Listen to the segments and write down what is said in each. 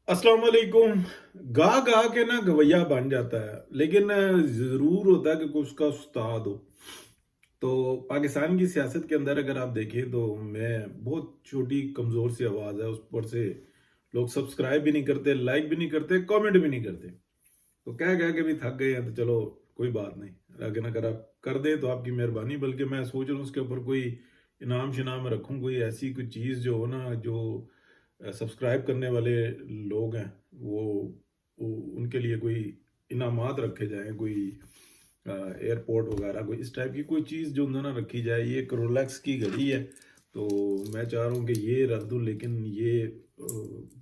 अस्सलाम वालेकुम। गा गा के ना गवैया बन जाता है, लेकिन ज़रूर होता है कि कोई उसका उस्ताद हो। तो पाकिस्तान की सियासत के अंदर अगर आप देखें तो मैं बहुत छोटी कमज़ोर सी आवाज़ है, उस पर से लोग सब्सक्राइब भी नहीं करते, लाइक भी नहीं करते, कमेंट भी नहीं करते। तो कह के भी थक गए हैं, तो चलो कोई बात नहीं। लेकिन अगर आप कर दें तो आपकी मेहरबानी, बल्कि मैं सोच रहा हूँ उसके ऊपर कोई इनाम शिनाम रखूँ, कोई ऐसी कोई चीज़ जो हो ना, जो सब्सक्राइब करने वाले लोग हैं वो उनके लिए कोई इनामात रखे जाएं, कोई एयरपोर्ट वगैरह, कोई इस टाइप की कोई चीज़ जो ना रखी जाए। ये एक रोलेक्स की घड़ी है, तो मैं चाह रहा हूँ कि ये रख दूँ, लेकिन ये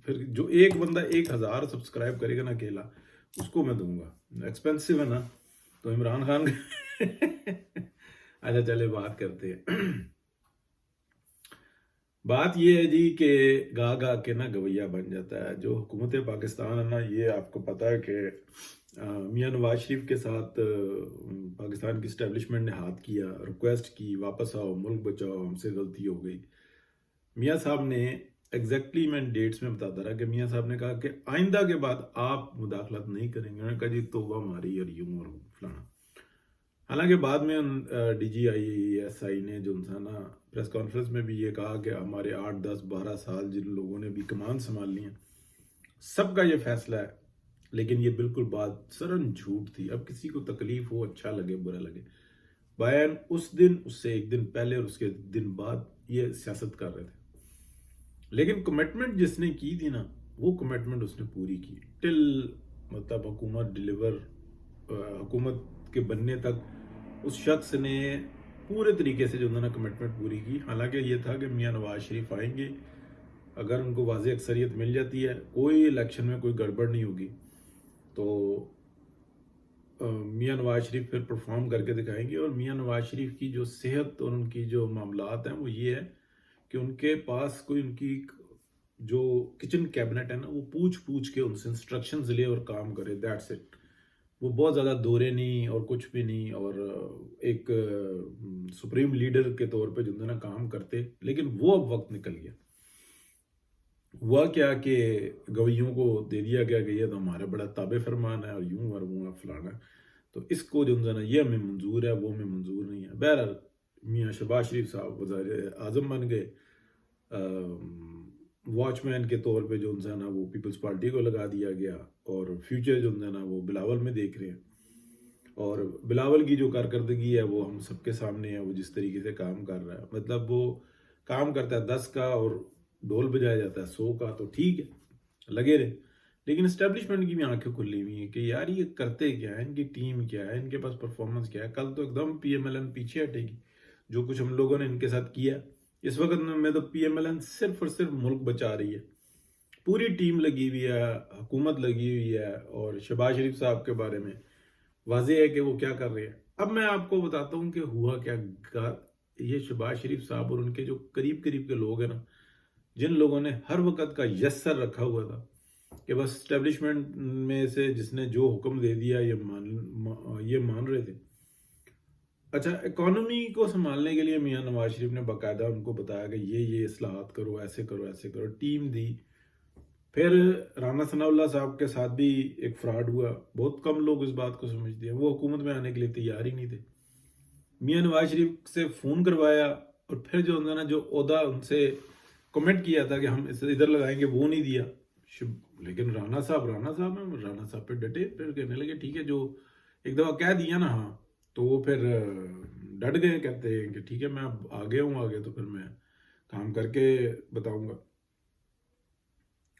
फिर जो एक बंदा 1000 सब्सक्राइब करेगा ना अकेला, उसको मैं दूंगा। एक्सपेंसिव है ना, तो इमरान खान अच्छा चले बात करते हैं। बात ये है जी कि गा गा के ना गवैया बन जाता है। जो हुकूमत पाकिस्तान है ना, ये आपको पता है कि मियाँ नवाज शरीफ के साथ पाकिस्तान की इस्टेब्लिशमेंट ने हाथ किया, रिक्वेस्ट की वापस आओ, मुल्क बचाओ, हमसे गलती हो गई। मियाँ साहब ने एग्जैक्टली मैं डेट्स में बताता रहा कि मियाँ साहब ने कहा कि आइंदा के बाद आप मुदाखलत नहीं करेंगे। उन्होंने कहा जी तौबा हमारी, और यूं और फलाना। हालांकि बाद में DGI SI ने जो था ना, प्रेस कॉन्फ्रेंस में भी ये कहा कि हमारे 8 10 12 साल जिन लोगों ने भी कमान संभाल ली है, सबका ये फैसला है। लेकिन ये बिल्कुल बात सरन झूठ थी। अब किसी को तकलीफ हो, अच्छा लगे बुरा लगे, बयान उस दिन, उससे एक दिन पहले और उसके दिन बाद ये सियासत कर रहे थे। लेकिन कमिटमेंट जिसने की थी ना, वो कमिटमेंट उसने पूरी की टिल, मतलब हुकूमत डिलीवर, हुकूमत के बनने तक उस शख्स ने पूरे तरीके से जो उन्होंने कमिटमेंट पूरी की। हालांकि ये था कि मियाँ नवाज शरीफ आएंगे, अगर उनको वाज़ेह अक्सरियत मिल जाती है, कोई इलेक्शन में कोई गड़बड़ नहीं होगी, तो मियाँ नवाज शरीफ फिर परफॉर्म करके दिखाएंगे। और मियाँ नवाज शरीफ की जो सेहत और उनकी जो मामलात हैं वो ये है कि उनके पास कोई उनकी जो किचन कैबिनेट है ना, वो पूछ पूछ के उनसे इंस्ट्रक्शंस ले और काम करे, दैट्स इट। वो बहुत ज़्यादा दौरे नहीं और कुछ भी नहीं, और एक सुप्रीम लीडर के तौर पे जो है ना काम करते। लेकिन वो अब वक्त निकल गया। हुआ क्या कि गवैयों को दे दिया गया कि ये तो हमारा बड़ा ताबे फरमान है, और यूं और वो फलाना है, तो इसको जो है ना, ये हमें मंजूर है, वो हमें मंजूर नहीं है। बहरहाल मियाँ शहबाज शरीफ साहब वज़ीर आज़म बन गए। वॉचमैन के तौर पे जो है ना, वो पीपल्स पार्टी को लगा दिया गया, और फ्यूचर जो है ना वो बिलावल में देख रहे हैं। और बिलावल की जो कारकर्दगी है वो हम सबके सामने है। वो जिस तरीके से काम कर रहा है, मतलब वो काम करता है 10 का और ढोल बजाया जाता है 100 का, तो ठीक है, लगे रहे। लेकिन इस्टेब्लिशमेंट की भी आंखें खुली हुई हैं कि यार ये करते क्या है, इनकी टीम क्या है, इनके पास परफॉर्मेंस क्या है। कल तो एकदम PMLN पीछे हटेगी, जो कुछ हम लोगों ने इनके साथ किया। इस वक्त में तो PMLN सिर्फ और सिर्फ मुल्क बचा रही है, पूरी टीम लगी हुई है, हुकूमत लगी हुई है। और शहबाज शरीफ साहब के बारे में वाज़ेह है कि वो क्या कर रहे हैं। अब मैं आपको बताता हूँ कि हुआ क्या। ये शहबाज शरीफ साहब और उनके जो करीब करीब के लोग हैं ना, जिन लोगों ने हर वक्त का यस्सर रखा हुआ था कि बस स्टैब्लिशमेंट में से जिसने जो हुक्म दे दिया ये मान रहे थे। अच्छा, इकोनॉमी को संभालने के लिए मियाँ नवाज शरीफ ने बाकायदा उनको बताया कि ये इस्लाहात करो, ऐसे करो, ऐसे करो, टीम दी। फिर राना सनाउल्लाह साहब के साथ भी एक फ्रॉड हुआ। बहुत कम लोग इस बात को समझते हैं। वो हुकूमत में आने के लिए तैयार ही नहीं थे। मियाँ नवाज शरीफ से फ़ोन करवाया, और फिर जो उन्होंने जो ओहदा उनसे कमेंट किया था कि हम इसे इधर लगाएंगे, वो नहीं दिया। लेकिन राना साहब हैं, राना साहब पे डटे। फिर कहने लगे ठीक है, जो एक दफ़ा कह दिया ना हाँ, तो वो फिर डट गए। कहते हैं कि ठीक है, मैं अब आ गया हूँ आगे, तो फिर मैं काम करके बताऊंगा।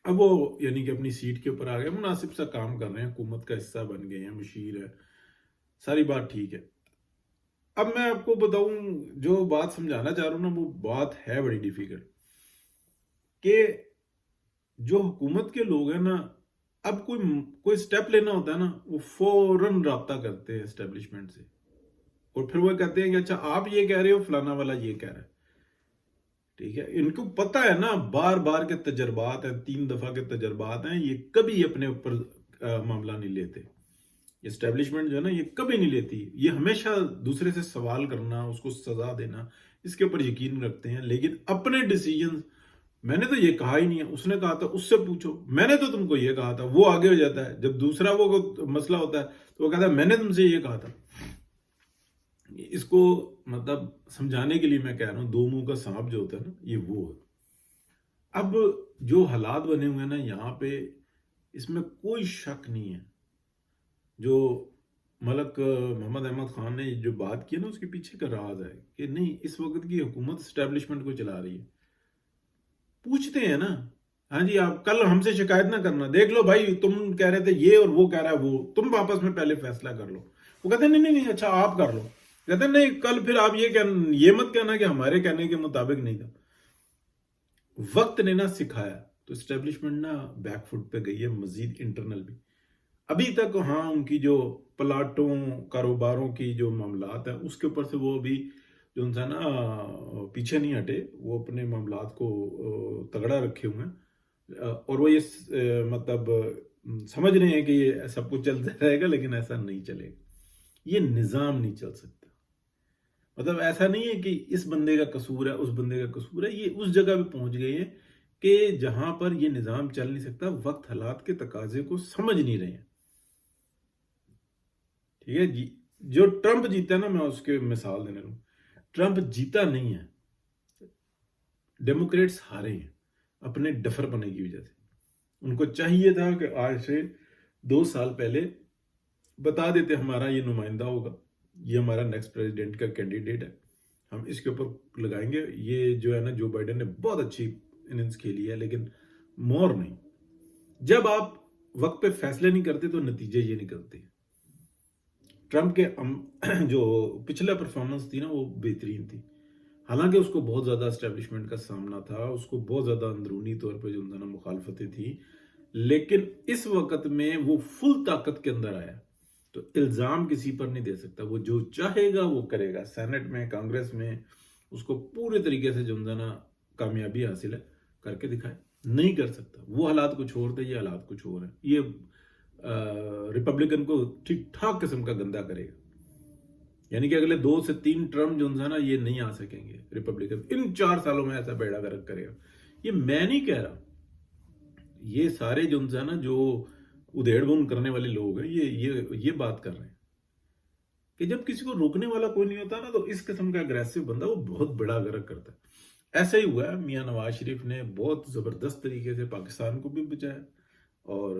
अब वो यानी कि अपनी सीट के ऊपर आ गए, मुनासिब सा काम कर रहे हैं, हुकूमत का हिस्सा बन गए हैं, मुशीर है, सारी बात ठीक है। अब मैं आपको बताऊं, जो बात समझाना चाह रहा हूं ना, वो बात है बड़ी डिफिकल्ट कि जो हुकूमत के लोग हैं ना, अब कोई कोई स्टेप लेना होता है ना, वो फौरन राब्ता करते हैं एस्टेब्लिशमेंट से। और फिर वो कहते हैं कि अच्छा आप ये कह रहे हो, फलाना वाला ये कह रहा है। ठीक है, इनको पता है ना, बार बार के तजर्बात हैं, 3 दफा के तजर्बात हैं, ये कभी अपने ऊपर मामला नहीं लेते। एस्टेब्लिशमेंट जो है ना, ये कभी नहीं लेती। ये हमेशा दूसरे से सवाल करना, उसको सजा देना, इसके ऊपर यकीन रखते हैं। लेकिन अपने डिसीजन میں نے تو یہ کہا ہی نہیں ہے، اس نے کہا تھا اس سے پوچھو، میں نے تو تم کو یہ کہا تھا. وہ آگے ہو جاتا ہے جب دوسرا وہ مسئلہ ہوتا ہے تو وہ کہتا ہے میں نے تم سے یہ کہا تھا. اس کو مطلب سمجھانے کے لیے میں کہہ رہا ہوں، دو منہ کا سانپ جو ہوتا ہے نا، یہ وہ ہے. اب جو حالات بنے ہوئے ہیں نا یہاں پہ، اس میں کوئی شک نہیں ہے. جو ملک محمد احمد خان نے جو بات کی ہے نا، اس کے پیچھے کا راز ہے کہ نہیں، اس وقت کی حکومت اسٹیبلشمنٹ کو چلا رہی ہے. پوچھتے ہیں نا، ہاں جی آپ کل ہم سے شکایت نہ کرنا، دیکھ لو بھائی تم کہہ رہے تھے یہ اور وہ کہہ رہا ہے وہ، تم آپس میں پہلے فیصلہ کر لو. وہ کہتے ہیں نہیں نہیں نہیں، اچھا آپ کر لو. کہتے ہیں نہیں، کل پھر آپ یہ مت کہنا کہ ہمارے کہنے کے مطابق نہیں تھا. وقت نے نہ سکھایا تو اسٹیبلشمنٹ نہ بیک فٹ پہ گئی ہے، مزید انٹرنل بھی. ابھی تک ہاں ان کی جو پلاٹوں کاروباروں کی جو معاملات ہیں اس کے اوپر سے وہ ابھی جو ان سے نا پیچھے نہیں ہٹے، وہ اپنے معاملات کو تگڑا رکھے ہوئے ہیں. اور وہ یہ مطلب سمجھ رہے ہیں کہ یہ سب کچھ چلتا رہے گا، لیکن ایسا نہیں چلے گا. یہ نظام نہیں چل سکتا. مطلب ایسا نہیں ہے کہ اس بندے کا قصور ہے، اس بندے کا قصور ہے. یہ اس جگہ پہ پہنچ گئی ہے کہ جہاں پر یہ نظام چل نہیں سکتا. وقت حالات کے تقاضے کو سمجھ نہیں رہے ہیں. ٹھیک ہے جی. جو ٹرمپ جیتا ہے نا، میں اس کے مثال دینے لوں. ٹرمپ جیتا نہیں ہے، ڈیموکریٹس ہارے ہیں اپنے ڈفر پنے کی وجہ سے. ان کو چاہیے تھا کہ آج سے 2 سال پہلے بتا دیتے ہمارا یہ نمائندہ ہوگا، یہ ہمارا نیکسٹ پریزیڈنٹ کا کینڈیڈیٹ ہے، ہم اس کے اوپر لگائیں گے. یہ جو ہے نا جو بائیڈن نے بہت اچھی اننگز کھیلی ہے، لیکن مور نہیں. جب آپ وقت پہ فیصلے نہیں کرتے تو نتیجے یہ نکلتے. ٹرمپ کے جو پچھلا پرفارمنس تھی نا وہ بہترین تھی. حالانکہ اس کو بہت زیادہ اسٹیبلشمنٹ کا سامنا تھا، اس کو بہت زیادہ اندرونی طور پہ جو نا مخالفتیں تھیں، لیکن اس وقت میں وہ فل طاقت کے اندر آیا. تو الزام کسی پر نہیں دے سکتا. وہ جو چاہے گا وہ کرے گا. سینٹ میں، کانگریس میں اس کو پورے طریقے سے جو نا کامیابی حاصل ہے، کر کے دکھائے. نہیں کر سکتا. وہ حالات کچھ اور تھے، یہ حالات کچھ اور ہیں. یہ ریپبلکن کو ٹھیک ٹھاک قسم کا گندا کرے گا. یعنی کہ اگلے 2 سے 3 ٹرم جو ہے نا یہ نہیں آ سکیں گے ریپبلکن. ان 4 سالوں میں ایسا بیڑا گرک کرے گا. یہ میں نہیں کہہ رہا، یہ سارے جو ہے نا جو ادھیڑ بن کرنے والے لوگ ہیں یہ بات کر رہے ہیں کہ جب کسی کو روکنے والا کوئی نہیں ہوتا نا تو اس قسم کا اگریسو بندہ وہ بہت بڑا گرک کرتا ہے. ایسا ہی ہوا ہے. میاں نواز شریف نے بہت زبردست طریقے سے پاکستان کو بھی بچایا اور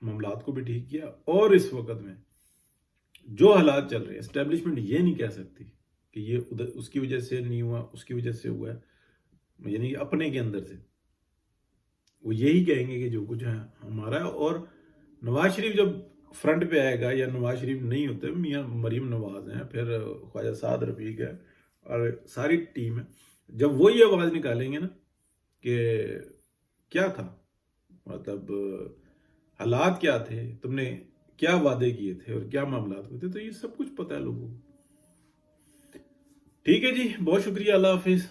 معاملات کو بھی ٹھیک کیا. اور اس وقت میں جو حالات چل رہے ہیں، اسٹیبلشمنٹ یہ نہیں کہہ سکتی کہ یہ اس کی وجہ سے نہیں ہوا، اس کی وجہ سے ہوا ہے. یعنی اپنے کے اندر سے وہ یہی کہیں گے کہ جو کچھ ہے ہمارا ہے. اور نواز شریف جب فرنٹ پہ آئے گا، یا نواز شریف نہیں ہوتے، میاں مریم نواز ہیں، پھر خواجہ سعد رفیق ہے اور ساری ٹیم ہے، جب وہ یہ آواز نکالیں گے نا کہ کیا تھا، مطلب حالات کیا تھے، تم نے کیا وعدے کیے تھے اور کیا معاملات ہوتے، تو یہ سب کچھ پتہ ہے لوگوں کو. ٹھیک ہے جی، بہت شکریہ. اللہ حافظ.